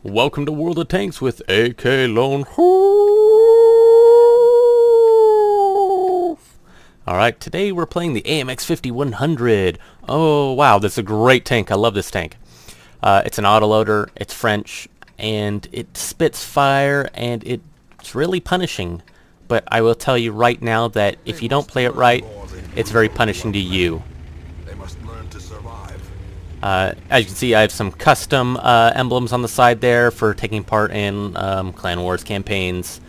Welcome to World of Tanks with AK Lone Wolf. Alright, today we're playing the AMX 5100. Oh wow, this is a great tank. I love this tank. It's an autoloader, it's French, and it spits fire, and it's really punishing. But I will tell you right now that if you don't play it right, it's very punishing to you. As you can see, I have some custom emblems on the side there for taking part in Clan Wars campaigns.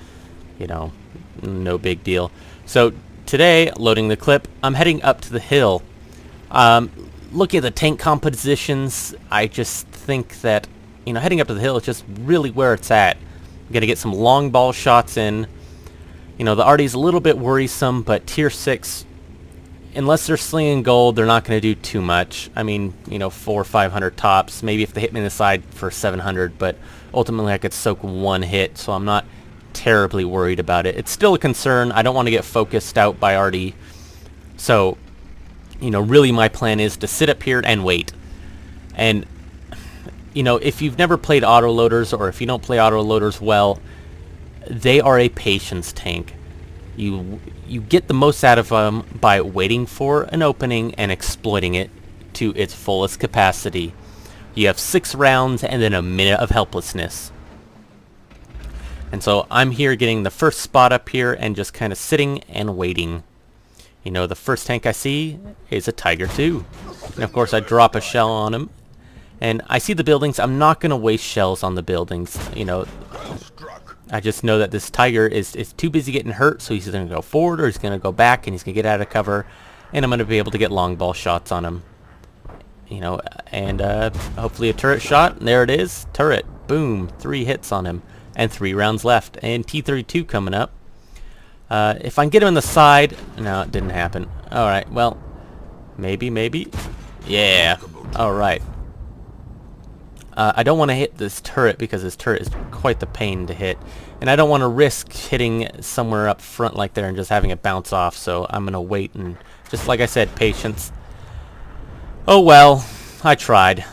You know, no big deal. So today, loading the clip, I'm heading up to the hill. Looking at the tank compositions, I just think that, you know, heading up to the hill is just really where it's at. I'm going to get some long ball shots in. You know, the Artie's a little bit worrisome, but tier 6... unless they're slinging gold, they're not going to do too much. I mean, you know, 400 or 500 tops. Maybe if they hit me in the side for 700, but ultimately I could soak one hit, so I'm not terribly worried about it. It's still a concern. I don't want to get focused out by Artie. So, you know, really my plan is to sit up here and wait. And, you know, if you've never played autoloaders, or if you don't play autoloaders well, they are a patience tank. You get the most out of them by waiting for an opening and exploiting it to its fullest capacity. You have 6 rounds and then a minute of helplessness. And so I'm here getting the first spot up here and just kind of sitting and waiting. You know, the first tank I see is a Tiger 2. And of course I drop a shell on him. And I see the buildings. I'm not going to waste shells on the buildings. You know, I just know that this Tiger is too busy getting hurt, so he's going to go forward or he's going to go back and he's going to get out of cover, and I'm going to be able to get long ball shots on him. You know, and hopefully a turret shot. There it is. Turret. Boom. 3 hits on him. And 3 rounds left. And T-32 coming up. If I can get him on the side... No, it didn't happen. Alright, well, maybe. Yeah. Alright. I don't want to hit this turret because this turret is quite the pain to hit. And I don't want to risk hitting somewhere up front like there and just having it bounce off. So I'm going to wait and, just like I said, patience. Oh well, I tried.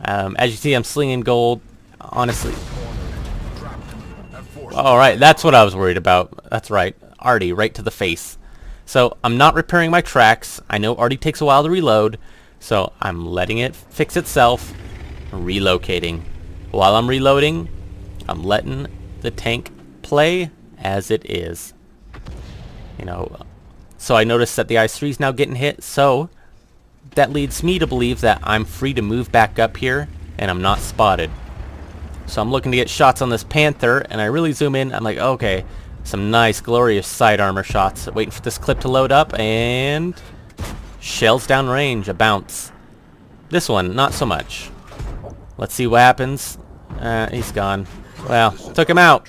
As you see, I'm slinging gold. Honestly. Alright, that's what I was worried about. That's right. Artie, right to the face. So I'm not repairing my tracks. I know Artie takes a while to reload. So I'm letting it fix itself. Relocating. While I'm reloading, I'm letting the tank play as it is. You know, so I noticed that the IS-3 is now getting hit, so that leads me to believe that I'm free to move back up here and I'm not spotted. So I'm looking to get shots on this Panther, and I really zoom in. I'm like, okay, some nice glorious side armor shots. Waiting for this clip to load up, and shells downrange, a bounce. This one, not so much. Let's see what happens. He's gone. Well, took him out.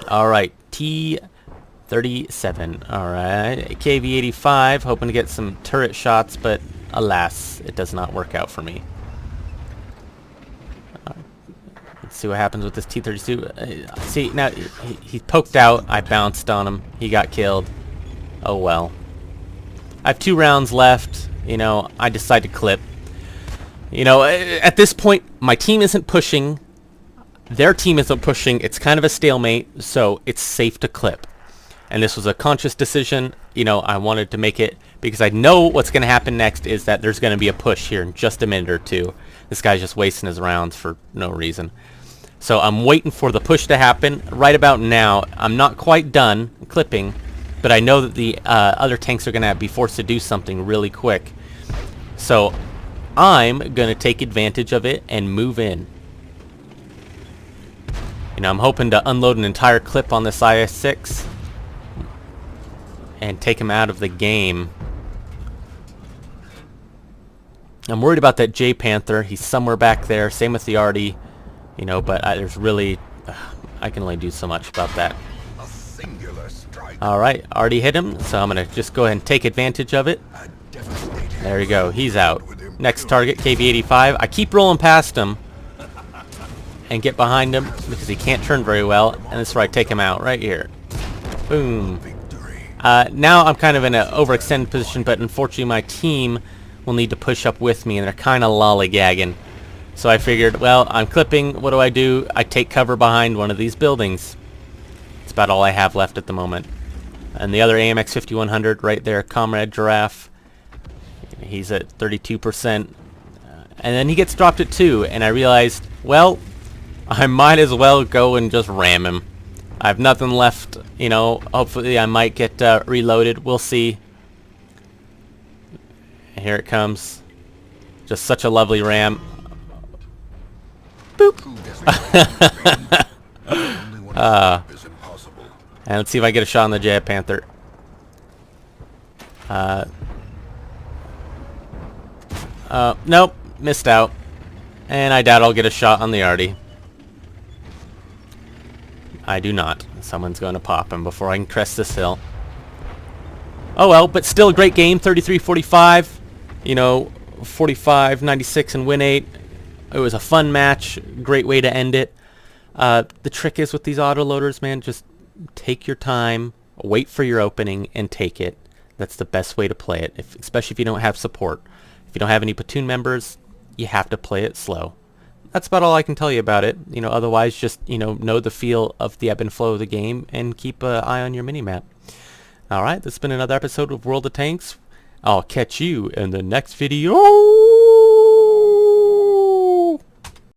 Alright, T-37. Alright, KV-85, hoping to get some turret shots, but alas, it does not work out for me. Let's see what happens with this T-32. See, now, he poked out. I bounced on him. He got killed. Oh well. I have 2 rounds left. You know, I decide to clip. You know, at this point, my team isn't pushing. Their team isn't pushing. It's kind of a stalemate, so it's safe to clip. And this was a conscious decision. You know, I wanted to make it because I know what's going to happen next is that there's going to be a push here in just a minute or two. This guy's just wasting his rounds for no reason. So I'm waiting for the push to happen. Right about now, I'm not quite done clipping, but I know that the other tanks are going to be forced to do something really quick. So I'm going to take advantage of it and move in. You know, I'm hoping to unload an entire clip on this IS-6 and take him out of the game. I'm worried about that J-Panther. He's somewhere back there. Same with the Artie. You know, but there's really... I can only do so much about that. Alright, Artie hit him, so I'm going to just go ahead and take advantage of it. There you go. He's out. Next target, KV-85. I keep rolling past him and get behind him because he can't turn very well. And that's where I take him out, right here. Boom. Now I'm kind of in an overextended position, but unfortunately my team will need to push up with me, and they're kind of lollygagging. So I figured, well, I'm clipping. What do? I take cover behind one of these buildings. It's about all I have left at the moment. And the other AMX 5100 right there, Comrade Giraffe. He's at 32%. And then he gets dropped at 2, and I realized, well, I might as well go and just ram him. I have nothing left, you know. Hopefully I might get reloaded. We'll see. And here it comes. Just such a lovely ram. Boop. And let's see if I get a shot on the Jet Panther. Nope. Missed out. And I doubt I'll get a shot on the Artie. I do not. Someone's going to pop him before I can crest this hill. Oh well, but still a great game. 33-45. You know, 45-96 and win 8. It was a fun match. Great way to end it. The trick is with these autoloaders, man, just take your time, wait for your opening, and take it. That's the best way to play it, especially if you don't have support. If you don't have any platoon members, you have to play it slow. That's about all I can tell you about it. You know, otherwise just, you know the feel of the ebb and flow of the game and keep an eye on your minimap. Alright, this has been another episode of World of Tanks. I'll catch you in the next video.